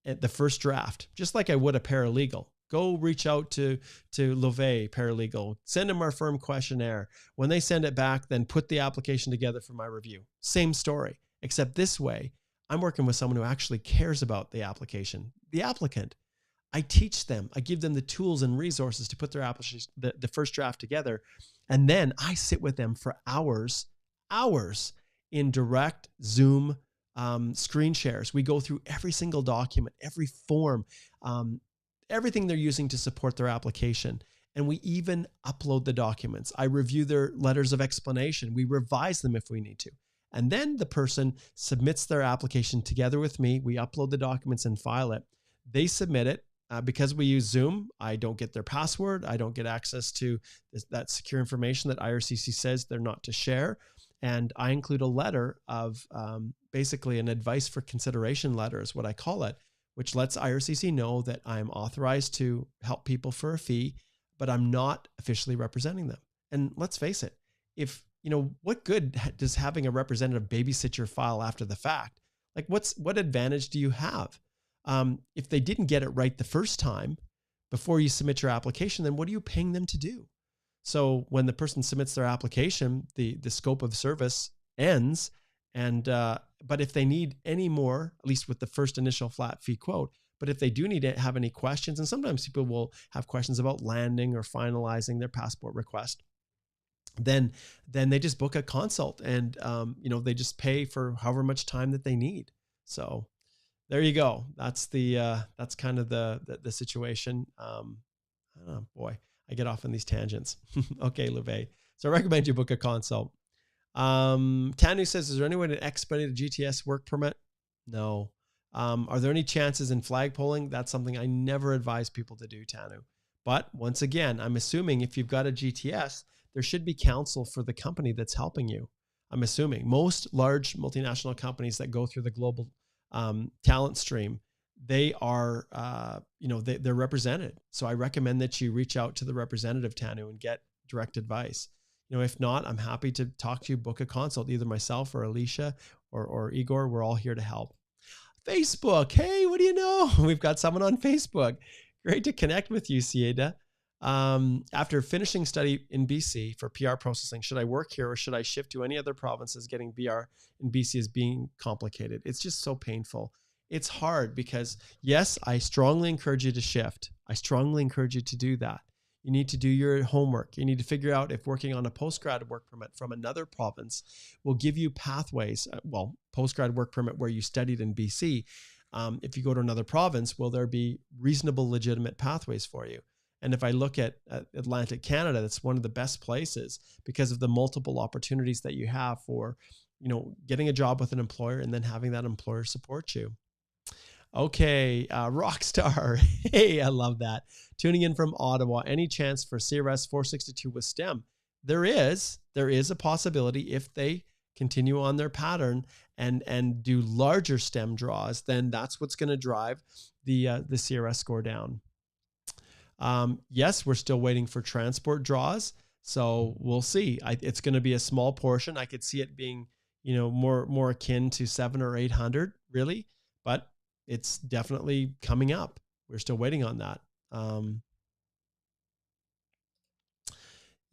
at the first draft, just like I would a paralegal. Go reach out to Love Paralegal, send them our firm questionnaire. When they send it back, then put the application together for my review. Same story, except this way, I'm working with someone who actually cares about the application, the applicant. I teach them, I give them the tools and resources to put their application, the first draft together. And then I sit with them for hours in direct Zoom screen shares. We go through every single document, every form, everything they're using to support their application. And we even upload the documents. I review their letters of explanation. We revise them if we need to. And then the person submits their application together with me. We upload the documents and file it. They submit it. Because we use Zoom, I don't get their password. I don't get access to that secure information that IRCC says they're not to share. And I include a letter of basically an advice for consideration letter is what I call it, which lets IRCC know that I'm authorized to help people for a fee, but I'm not officially representing them. And let's face it, what good does having a representative babysit your file after the fact? Like what advantage do you have? If they didn't get it right the first time before you submit your application, then what are you paying them to do? So when the person submits their application, the scope of service ends. And, but if they need any more, at least with the first initial flat fee quote, but if they do need to have any questions, and sometimes people will have questions about landing or finalizing their passport request, then they just book a consult and, they just pay for however much time that they need. So there you go. That's that's kind of the situation. Boy, I get off on these tangents. Okay, Leve. So I recommend you book a consult. Tanu says, is there any way to expedite a GTS work permit? No. Are there any chances in flagpoling? That's something I never advise people to do, Tanu. But once again, I'm assuming if you've got a GTS, there should be counsel for the company that's helping you. I'm assuming most large multinational companies that go through the global talent stream, they are, they're represented. So I recommend that you reach out to the representative, Tanu, and get direct advice. If not, I'm happy to talk to you, book a consult, either myself or Alicia or Igor. We're all here to help. Facebook. Hey, what do you know? We've got someone on Facebook. Great to connect with you, Sieda. After finishing study in BC for PR processing, should I work here or should I shift to any other provinces? Getting BR in BC is being complicated. It's just so painful. It's hard because, yes, I strongly encourage you to shift. I strongly encourage you to do that. You need to do your homework. You need to figure out if working on a postgrad work permit from another province will give you pathways. Postgrad work permit where you studied in BC. If you go to another province, will there be reasonable, legitimate pathways for you? And if I look at Atlantic Canada, that's one of the best places because of the multiple opportunities that you have for, getting a job with an employer and then having that employer support you. Okay, Rockstar. Hey, I love that. Tuning in from Ottawa. Any chance for CRS 462 with STEM? There is a possibility if they continue on their pattern and do larger stem draws, then that's what's going to drive the CRS score down. Yes, we're still waiting for transport draws, so we'll see. It's going to be a small portion. I could see it being, more akin to 700 or 800, really, but it's definitely coming up. We're still waiting on that.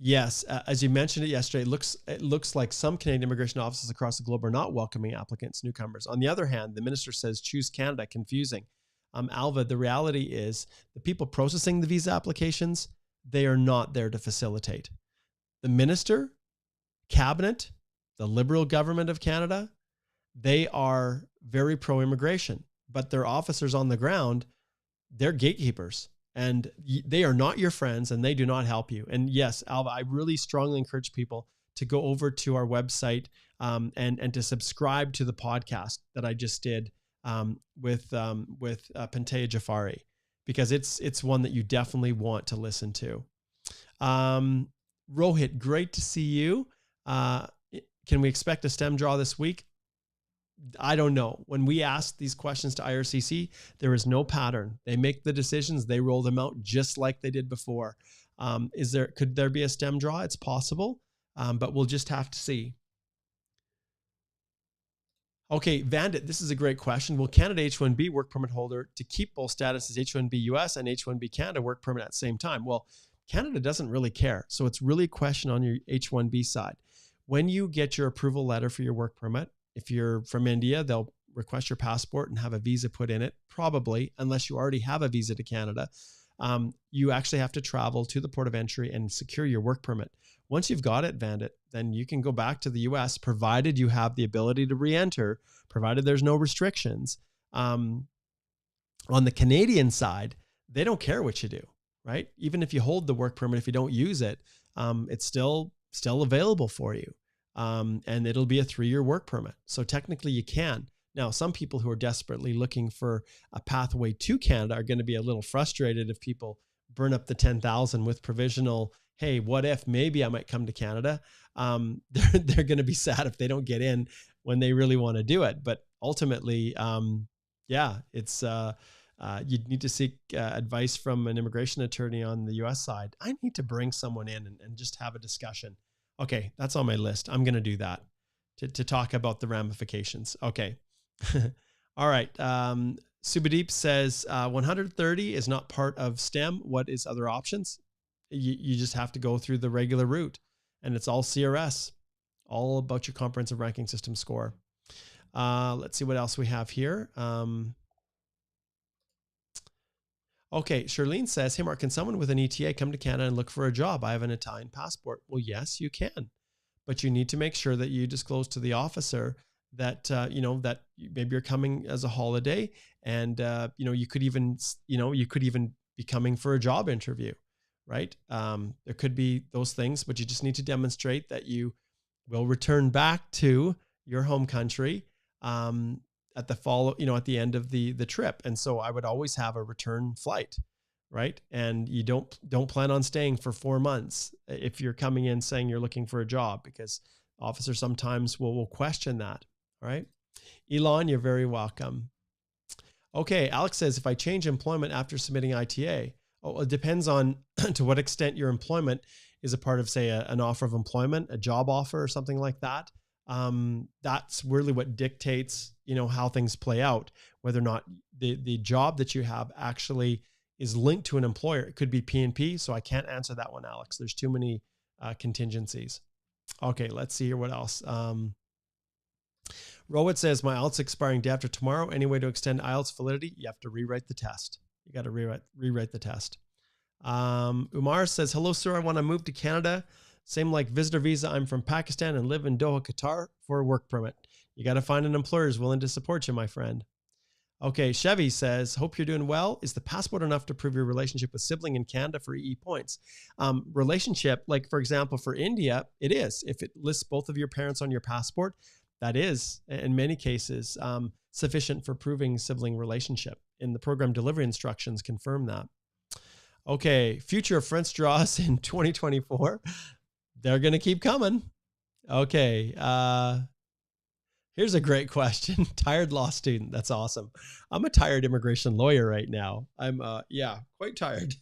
Yes, as you mentioned it yesterday, it looks like some Canadian immigration offices across the globe are not welcoming applicants, newcomers. On the other hand, the minister says choose Canada, confusing. Alva, the reality is the people processing the visa applications, they are not there to facilitate. The minister, cabinet, the Liberal government of Canada, they are very pro-immigration, but their officers on the ground, they're gatekeepers. And they are not your friends, and they do not help you. And yes, Alva, I really strongly encourage people to go over to our website and to subscribe to the podcast that I just did with Pentea Jafari, because it's one that you definitely want to listen to. Rohit, great to see you. Can we expect a stem draw this week? I don't know. When we ask these questions to IRCC, there is no pattern. They make the decisions, they roll them out just like they did before. Could there be a stem draw? It's possible, but we'll just have to see. Okay, Vandit, this is a great question. Will Canada H-1B work permit holder to keep both statuses H-1B US and H-1B Canada work permit at the same time? Well, Canada doesn't really care. So it's really a question on your H-1B side. When you get your approval letter for your work permit, if you're from India, they'll request your passport and have a visa put in it, probably, unless you already have a visa to Canada. You actually have to travel to the port of entry and secure your work permit. Once you've got it, Vandit, then you can go back to the US, provided you have the ability to re-enter, provided there's no restrictions. On the Canadian side, they don't care what you do, right? Even if you hold the work permit, if you don't use it, it's still available for you. And it'll be a 3-year work permit. So technically you can. Now, some people who are desperately looking for a pathway to Canada are going to be a little frustrated if people burn up the 10,000 with provisional, hey, what if maybe I might come to Canada? They're going to be sad if they don't get in when they really want to do it. But ultimately, it's you'd need to seek advice from an immigration attorney on the US side. I need to bring someone in and just have a discussion. Okay, that's on my list. I'm going to do that to talk about the ramifications. Okay. All right. Subhadeep says 130 is not part of STEM. What is other options? You just have to go through the regular route, and it's all CRS, all about your comprehensive ranking system score. Let's see what else we have here. Okay, Charlene says, hey, Mark, can someone with an ETA come to Canada and look for a job? I have an Italian passport. Well, yes, you can. But you need to make sure that you disclose to the officer that, that maybe you're coming as a holiday and, you could even be coming for a job interview, right? There could be those things, but you just need to demonstrate that you will return back to your home country, at the end of the trip. And so I would always have a return flight, right? And you don't plan on staying for 4 months if you're coming in saying you're looking for a job, because officers sometimes will question that, right? Elon, you're very welcome. Okay, Alex says, if I change employment after submitting ITA, it depends on to what extent your employment is a part of, say, an offer of employment, a job offer or something like that. That's really what dictates, how things play out, whether or not the job that you have actually is linked to an employer. It could be P&P, so I can't answer that one, Alex. There's too many contingencies. Okay, let's see here. What else? Rohit says, my IELTS expiring day after tomorrow. Any way to extend IELTS validity? You have to rewrite the test. You got to rewrite the test. Umar says, hello, sir. I want to move to Canada. Same like visitor visa. I'm from Pakistan and live in Doha, Qatar for a work permit. You got to find an employer who's willing to support you, my friend. Okay, Chevy says, hope you're doing well. Is the passport enough to prove your relationship with sibling in Canada for EE points? Relationship, like for example, for India, it is. If it lists both of your parents on your passport, that is, in many cases, sufficient for proving sibling relationship. And the program delivery instructions confirm that. Okay, future of French draws in 2024. They're going to keep coming. Okay. Here's a great question. Tired law student. That's awesome. I'm a tired immigration lawyer right now. I'm, yeah, quite tired.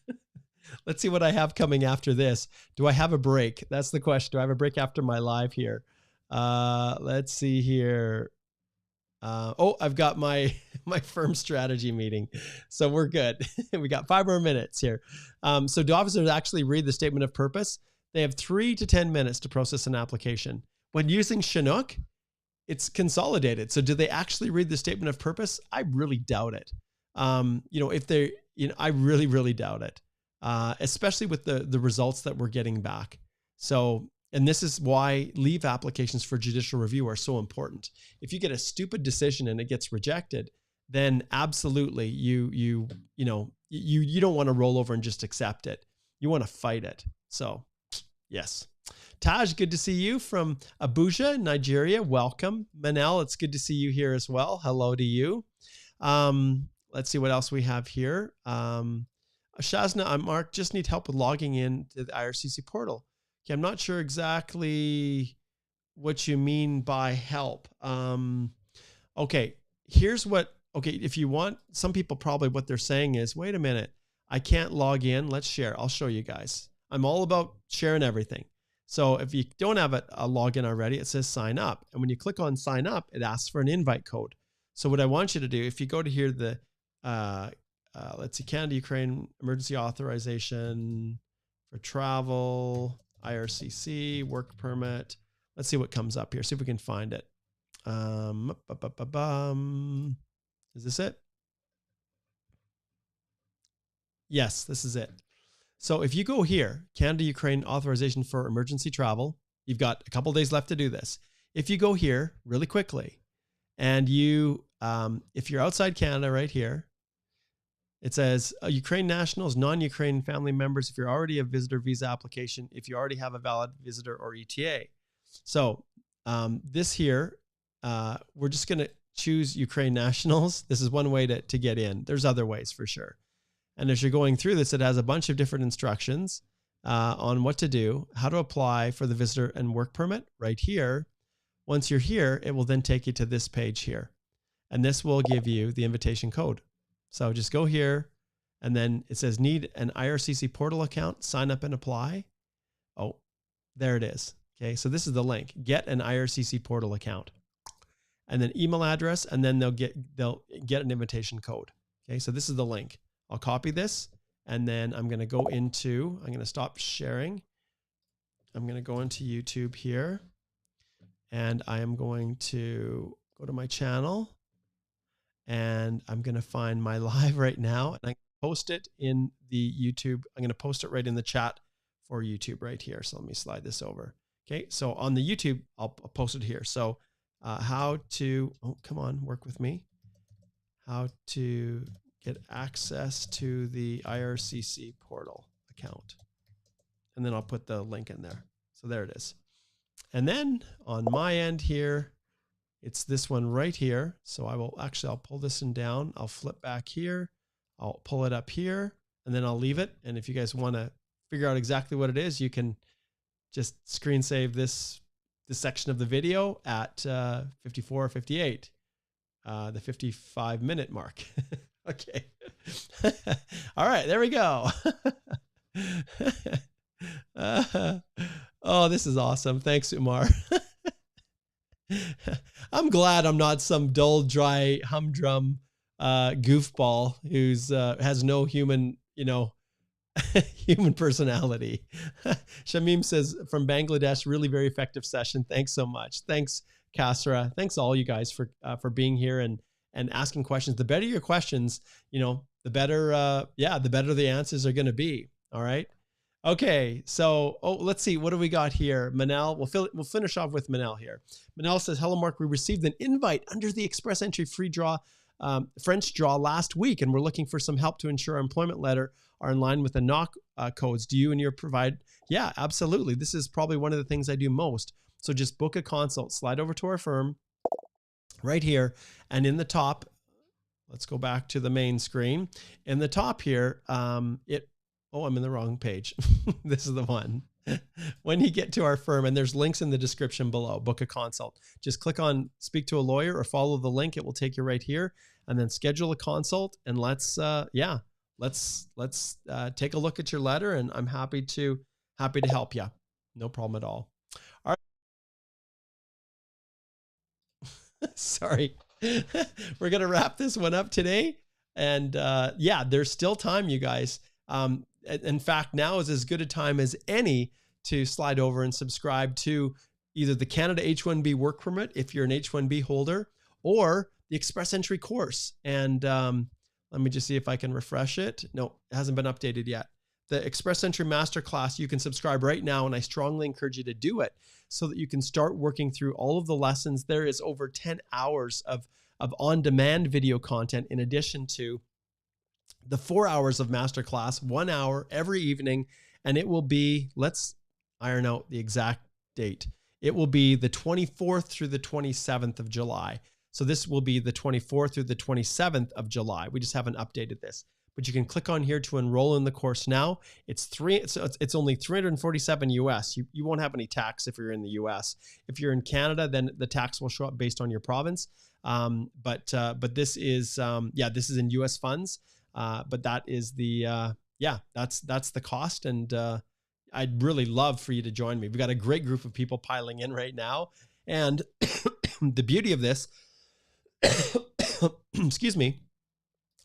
Let's see what I have coming after this. Do I have a break? That's the question. Do I have a break after my live here? Let's see here. Oh, I've got my firm strategy meeting. So we're good. We got 5 more minutes here. So do officers actually read the statement of purpose? They have 3 to 10 minutes to process an application. When using Chinook, it's consolidated. So do they actually read the statement of purpose? I really doubt it. If they, I really, really doubt it. Especially with the results that we're getting back. So, and this is why leave applications for judicial review are so important. If you get a stupid decision and it gets rejected, then absolutely you don't want to roll over and just accept it. You want to fight it. So, yes. Taj, good to see you from Abuja, Nigeria. Welcome. Manel, it's good to see you here as well. Hello to you. Let's see what else we have here. Shazna, I'm Mark, just need help with logging in to the IRCC portal. Okay, I'm not sure exactly what you mean by help. Okay, here's what, if you want, some people probably what they're saying is, wait a minute, I can't log in. Let's share. I'll show you guys. I'm all about sharing everything. So if you don't have a login already, it says sign up. And when you click on sign up, it asks for an invite code. So what I want you to do, if you go to here, let's see, Canada, Ukraine, emergency authorization for travel, IRCC, work permit. Let's see what comes up here. See if we can find it. Is this it? Yes, this is it. So if you go here, Canada, Ukraine authorization for emergency travel, you've got a couple days left to do this. If you go here really quickly and you, if you're outside Canada right here, it says Ukraine nationals, non-Ukraine family members, if you're already a visitor visa application, if you already have a valid visitor or ETA. So this here, we're just going to choose Ukraine nationals. This is one way to get in. There's other ways for sure. And as you're going through this, it has a bunch of different instructions on what to do, how to apply for the visitor and work permit right here. Once you're here, it will then take you to this page here. And this will give you the invitation code. So just go here and then it says need an IRCC portal account, sign up and apply. Oh, there it is. Okay, so this is the link, get an IRCC portal account and then email address, and then they'll get an invitation code. Okay, so this is the link. I'll copy this and then I'm going to go into, I'm going to stop sharing. I'm going to go into YouTube here and I am going to go to my channel and I'm going to find my live right now and I post it in the YouTube. I'm going to post it right in the chat for YouTube right here. So let me slide this over. Okay. So on the YouTube, I'll post it here. So how to, oh, come on, work with me. How to get access to the IRCC portal account. And then I'll put the link in there. So there it is. And then on my end here, it's this one right here. So I'll pull this one down. I'll flip back here. I'll pull it up here and then I'll leave it. And if you guys want to figure out exactly what it is, you can just screen save this section of the video at 54 or 58, the 55-minute mark. Okay. All right, there we go. Oh, this is awesome. Thanks, Umar. I'm glad I'm not some dull, dry, humdrum goofball who's has no human, human personality. Shamim says from Bangladesh, really very effective session. Thanks so much. Thanks, Kasra. Thanks all you guys for being here and asking questions. The better your questions, the better, the better the answers are going to be. All right. Okay. So, let's see. What do we got here? Manel, we'll finish off with Manel here. Manel says, hello, Mark. We received an invite under the express entry free draw, French draw last week, and we're looking for some help to ensure our employment letter are in line with the knock codes. Do you and your provide? Yeah, absolutely. This is probably one of the things I do most. So just book a consult, slide over to our firm right here. And in the top, let's go back to the main screen. In the top here, I'm in the wrong page. This is the one. when you get to our firm, and there's links in the description below, book a consult. Just click on speak to a lawyer or follow the link. It will take you right here, and then schedule a consult. And let's take a look at your letter, and I'm happy to help you. No problem at all. All right. Sorry. We're going to wrap this one up today. And yeah, there's still time, you guys. In fact, now is as good a time as any to slide over and subscribe to either the Canada H-1B work permit, if you're an H-1B holder, or the Express Entry course. And let me just see if I can refresh it. No, it hasn't been updated yet. The Express Entry Masterclass, you can subscribe right now, and I strongly encourage you to do it so that you can start working through all of the lessons. There is over 10 hours of on-demand video content in addition to the 4 hours of masterclass, 1 hour every evening. And it will be, let's iron out the exact date. It will be the 24th through the 27th of July. So this will be the 24th through the 27th of July. We just haven't updated this, but you can click on here to enroll in the course now. It's only $347 US. You won't have any tax if you're in the US. If you're in Canada, then the tax will show up based on your province. But this is, this is in US funds. But that is the, that's the cost. And, I'd really love for you to join me. We've got a great group of people piling in right now. And the beauty of this, excuse me,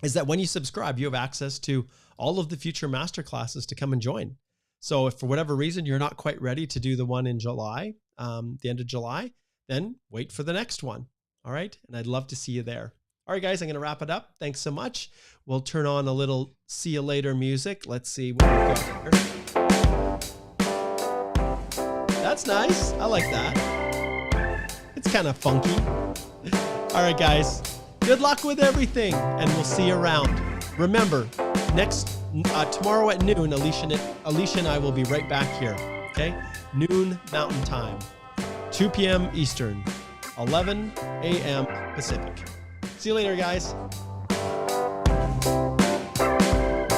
is that when you subscribe, you have access to all of the future masterclasses to come and join. So if for whatever reason you're not quite ready to do the one in July, the end of July, then wait for the next one. All right. And I'd love to see you there. All right, guys, I'm going to wrap it up. Thanks so much. We'll turn on a little see you later music. Let's see what we've got here. That's nice. I like that. It's kind of funky. All right, guys, good luck with everything, and we'll see you around. Remember, tomorrow at noon, Alicia and I will be right back here, okay? Noon Mountain Time, 2 p.m. Eastern, 11 a.m. Pacific. See you later, guys.